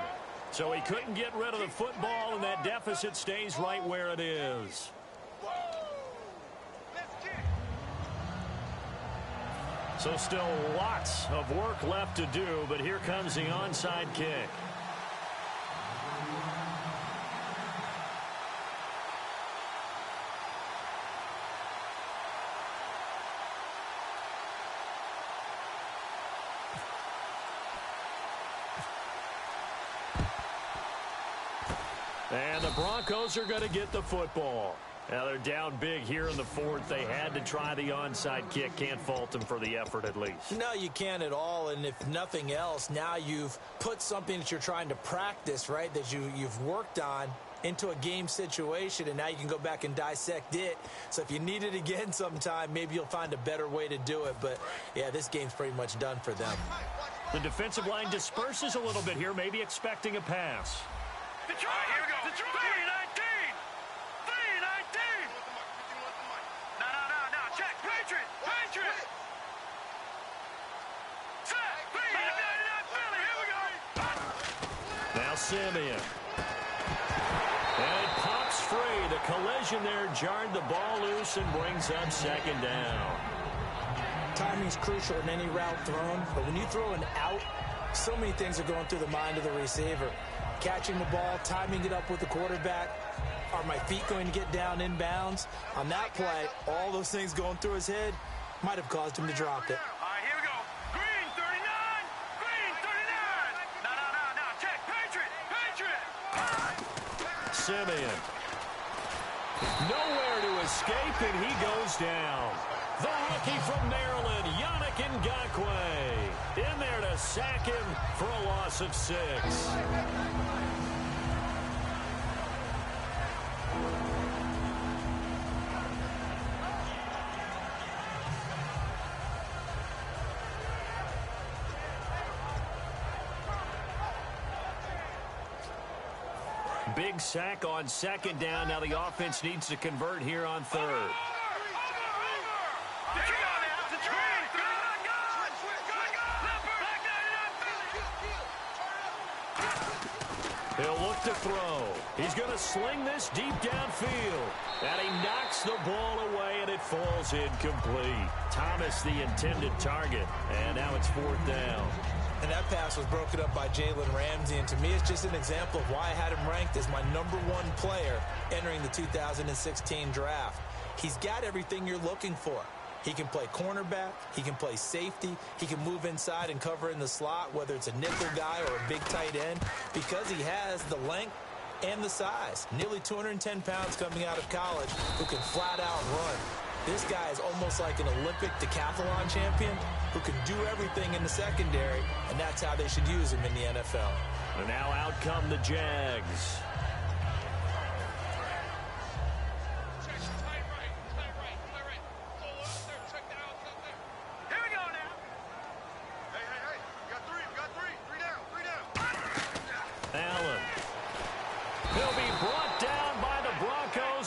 So he couldn't get rid of the football, and that deficit stays right where it is. So still lots of work left to do, but here comes the onside kick. And the Broncos are going to get the football. Now they're down big here in the fourth. They had to try the onside kick. Can't fault them for the effort at least. No, you can't at all. And if nothing else, now you've put something that you're trying to practice, right, that you've worked on into a game situation, and now you can go back and dissect it. So if you need it again sometime, maybe you'll find a better way to do it. But, yeah, this game's pretty much done for them. The defensive line disperses a little bit here, maybe expecting a pass. Detroit, here we go. Detroit. 3-19. 3-19. No. Check. Patriot. Set. Philly. Here we go. Now Simeon. And it pops free. The collision there jarred the ball loose and brings up second down. Timing's crucial in any route thrown, but when you throw an out, so many things are going through the mind of the receiver. Catching the ball, timing it up with the quarterback. Are my feet going to get down inbounds? On that play, all those things going through his head might have caused him to drop it. All right, here we go. Green 39. Green 39. No. Check. Patriot. Simeon. Nowhere to escape, and he goes down. The rookie from Maryland, Yannick Ngakoue, in there to sack him for a loss of 6. Big sack on second down. Now the offense needs to convert here on third. He'll look to throw. He's going to sling this deep downfield. And he knocks the ball away, and it falls incomplete. Thomas, the intended target. And now it's fourth down. And that pass was broken up by Jalen Ramsey. And to me, it's just an example of why I had him ranked as my #1 player entering the 2016 draft. He's got everything you're looking for. He can play cornerback. He can play safety. He can move inside and cover in the slot, whether it's a nickel guy or a big tight end, because he has the length and the size. Nearly 210 pounds coming out of college, who can flat out run. This guy is almost like an Olympic decathlon champion who can do everything in the secondary, and that's how they should use him in the NFL. And now out come the Jags.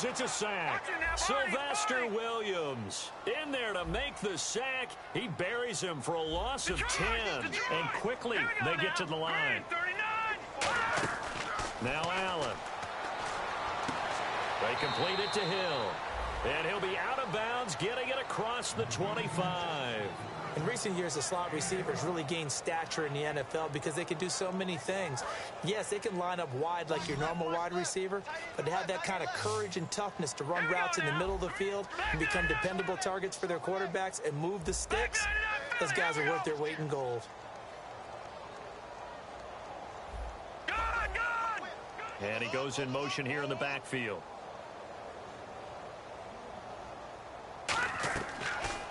It's a sack. Sylvester Williams in there to make the sack. He buries him for a loss of 10. And quickly they get to the line. Now Allen. They complete it to Hill. And he'll be out of bounds, getting it across the 25. In recent years, the slot receivers really gained stature in the NFL because they can do so many things. Yes, they can line up wide like your normal wide receiver, but to have that kind of courage and toughness to run routes in the middle of the field and become dependable targets for their quarterbacks and move the sticks, those guys are worth their weight in gold. And he goes in motion here in the backfield.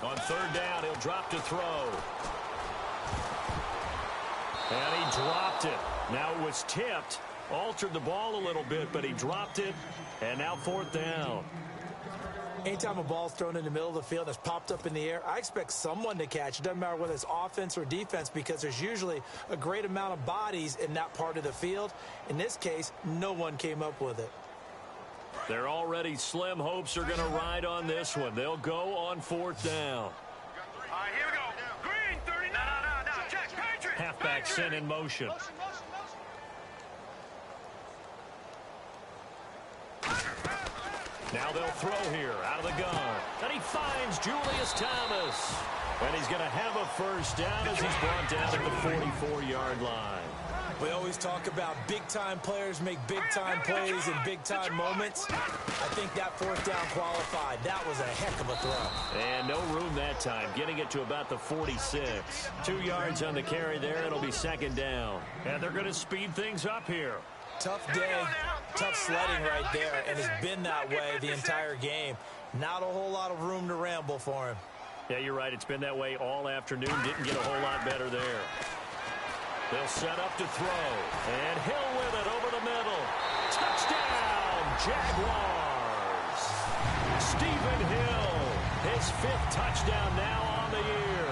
On third down, he'll drop to throw. And he dropped it. Now it was tipped. Altered the ball a little bit, but he dropped it. And now fourth down. Anytime a ball's thrown in the middle of the field that's popped up in the air, I expect someone to catch. It doesn't matter whether it's offense or defense because there's usually a great amount of bodies in that part of the field. In this case, no one came up with it. They're already slim hopes are going to ride on this one. They'll go on 4th down. All right, here we go. Green, 39. No. Check, Patriot. Halfback sent in motion. Now they'll throw here out of the gun. And he finds Julius Thomas. And he's going to have a first down as he's brought down at the 44-yard line. We always talk about big-time players make big-time plays in big-time moments. I think that 4th down qualified. That was a heck of a throw. And no room that time, getting it to about the 46. 2 yards on the carry there. It'll be 2nd down. And they're going to speed things up here. Tough day, tough sledding right there, and it's been that way the entire game. Not a whole lot of room to ramble for him. Yeah, you're right. It's been that way all afternoon. Didn't get a whole lot better there. They'll set up to throw. And Hill with it over the middle. Touchdown, Jaguars. Stephen Hill, his 5th touchdown now on the year.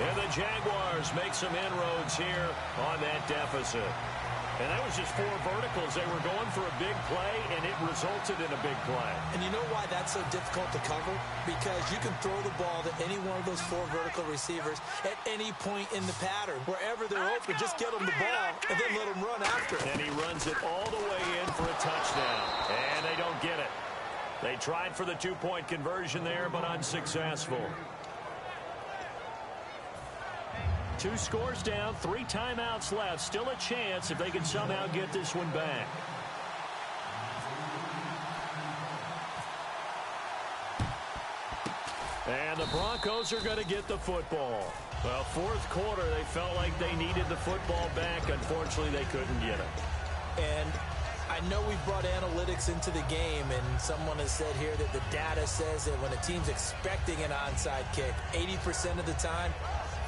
And the Jaguars make some inroads here on that deficit. And that was just 4 verticals. They were going for a big play, and it resulted in a big play. And you know why that's so difficult to cover? Because you can throw the ball to any one of those 4 vertical receivers at any point in the pattern. Wherever they're open, just get them the ball and then let them run after it. And he runs it all the way in for a touchdown. And they don't get it. They tried for the 2-point conversion there, but unsuccessful. 2 scores down, 3 timeouts left. Still a chance if they can somehow get this one back. And the Broncos are going to get the football. Well, 4th quarter, they felt like they needed the football back. Unfortunately, they couldn't get it. And I know we've brought analytics into the game, and someone has said here that the data says that when a team's expecting an onside kick, 80% of the time,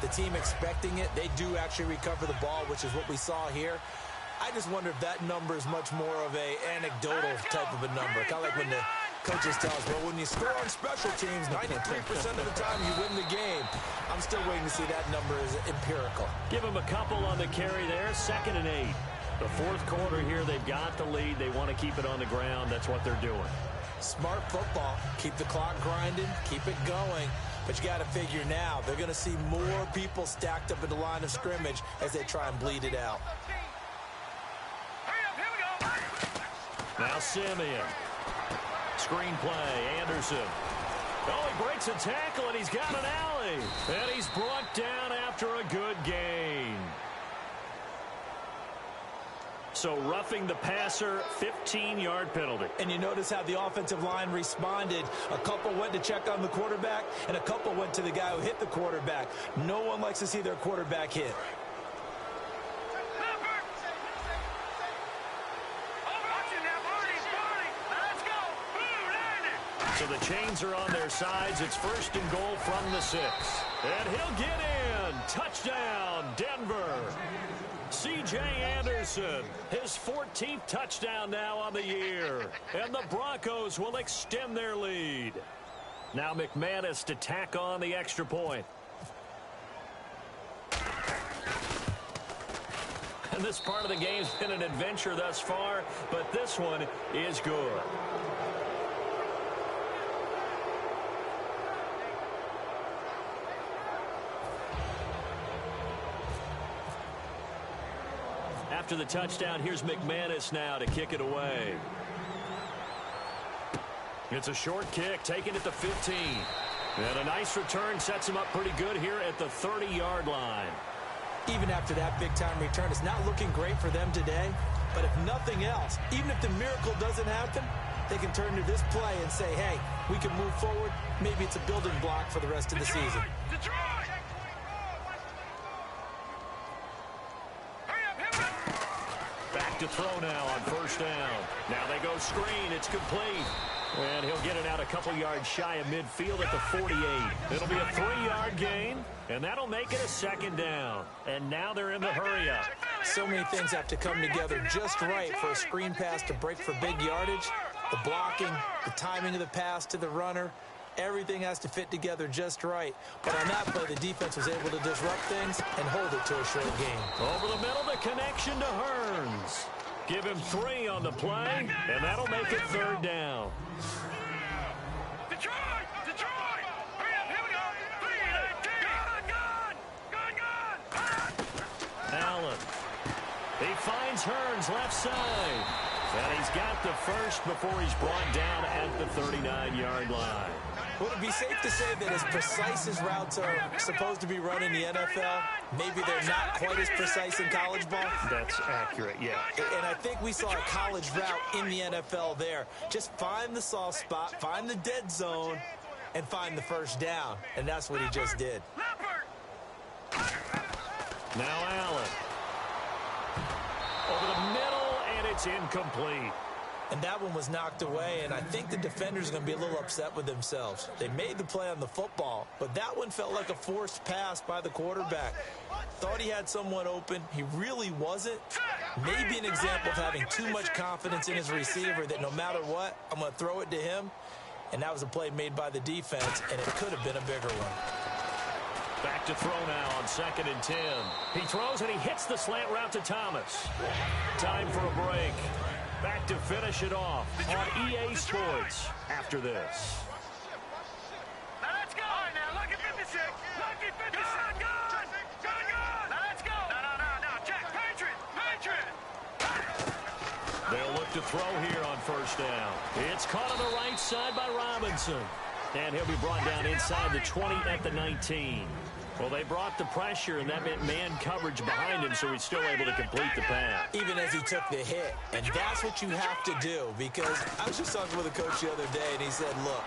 the team expecting it, they do actually recover the ball, which is what we saw here. I just wonder if that number is much more of a anecdotal type of a number. Kind of like when the coaches tell us, well, when you score on special teams, 93% of the time you win the game. I'm still waiting to see that number is empirical. Give them a couple on the carry there, 2nd and 8. The 4th quarter here, they've got the lead. They want to keep it on the ground. That's what they're doing. Smart football. Keep the clock grinding. Keep it going. But you got to figure now, they're going to see more people stacked up in the line of scrimmage as they try and bleed it out. Now Simeon. Screen play, Anderson. Oh, he breaks a tackle, and he's got an alley. And he's brought down after a good gain. So roughing the passer, 15-yard penalty. And you notice how the offensive line responded. A couple went to check on the quarterback, and a couple went to the guy who hit the quarterback. No one likes to see their quarterback hit. So the chains are on their sides. It's 1st and goal from the 6. And he'll get in. Touchdown, Denver. C.J. Anderson, his 14th touchdown now on the year. And the Broncos will extend their lead. Now McManus to tack on the extra point. And this part of the game's been an adventure thus far, but this one is good. After the touchdown, here's McManus now to kick it away. It's a short kick, taken at the 15. And a nice return sets him up pretty good here at the 30-yard line. Even after that big-time return, it's not looking great for them today. But if nothing else, even if the miracle doesn't happen, they can turn to this play and say, hey, we can move forward. Maybe it's a building block for the rest of the season. Back to throw now on 1st down. Now they go screen. It's complete. And he'll get it out a couple yards shy of midfield at the 48. It'll be a 3-yard gain, and that'll make it a 2nd down. And now they're in the hurry up. So many things have to come together just right for a screen pass to break for big yardage. The blocking, the timing of the pass to the runner, everything has to fit together just right. But on that play, the defense was able to disrupt things and hold it to a short game. Over the middle, the connection to Hearns. Give him 3 on the play, and that'll make it 3rd down. Detroit! Detroit! Hurry up, here we go! 3-19! Gun! Allen. He finds Hearns left side. And he's got the first before he's brought down at the 39-yard line. Would it be safe to say that as precise as routes are supposed to be run in the NFL, maybe they're not quite as precise in college ball? That's accurate, yeah. And I think we saw a college route in the NFL there. Just find the soft spot, find the dead zone, and find the first down. And that's what he just did. Now Allen. Over the middle, and it's incomplete. And that one was knocked away, and I think the defenders are going to be a little upset with themselves. They made the play on the football, but that one felt like a forced pass by the quarterback. Thought he had someone open. He really wasn't. Maybe an example of having too much confidence in his receiver that no matter what, I'm going to throw it to him. And that was a play made by the defense, and it could have been a bigger one. Back to throw now on 2nd and 10. He throws and he hits the slant route to Thomas. Time for a break. Back to finish it off on EA Sports after this. Now let's go! All right, now, lucky 56! Lucky 56! Gun! Now let's go! No, check! Patriot! They'll look to throw here on 1st down. It's caught on the right side by Robinson. And he'll be brought down inside the 20 at the 19. Well, they brought the pressure, and that meant man coverage behind him, so he's still able to complete the pass. Even as he took the hit. And that's what you have to do, because I was just talking with a coach the other day, and he said, look,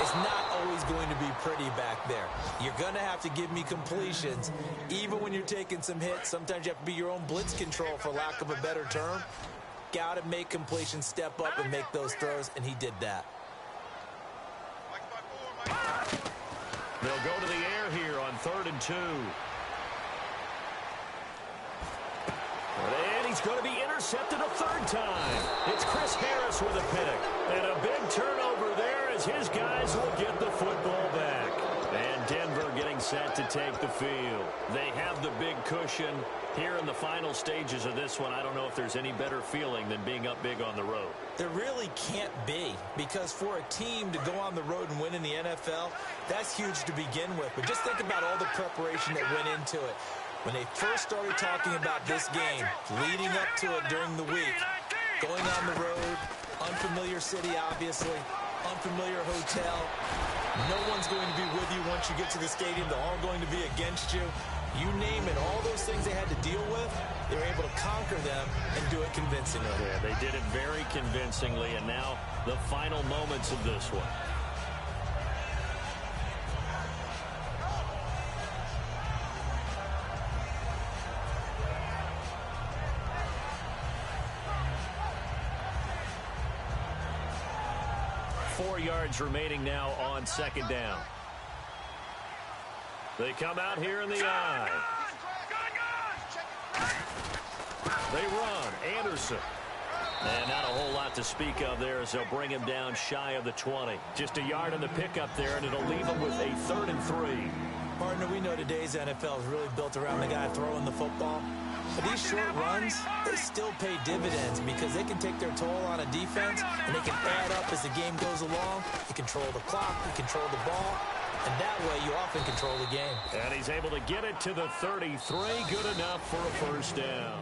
it's not always going to be pretty back there. You're going to have to give me completions. Even when you're taking some hits, sometimes you have to be your own blitz control, for lack of a better term. Got to make completions, step up, and make those throws, and he did that. They'll go to the air here on 3rd and 2. And he's going to be intercepted a 3rd time. It's Chris Harris with a pick. And a big turnover there as his guys will get the football back. And Denver getting set to take the field. They have the big cushion. Here in the final stages of this one, I don't know if there's any better feeling than being up big on the road. There really can't be, because for a team to go on the road and win in the NFL, that's huge to begin with. But just think about all the preparation that went into it. When they first started talking about this game, leading up to it during the week, going on the road, unfamiliar city, obviously, unfamiliar hotel. No one's going to be with you once you get to the stadium. They're all going to be against you. You name it, all those things they had to deal with, they were able to conquer them and do it convincingly. Yeah, they did it very convincingly, and now the final moments of this one. Four yards remaining now on 2nd down. They come out here in the eye. They run. Anderson. And not a whole lot to speak of there as they'll bring him down shy of the 20. Just a yard on the pickup there, and it'll leave him with a 3rd and 3. Partner, we know today's NFL is really built around the guy throwing the football. But these short runs, they still pay dividends because they can take their toll on a defense, and they can add up as the game goes along. You control the clock, you control the ball. And that way, you often control the game. And he's able to get it to the 33. Good enough for a 1st down.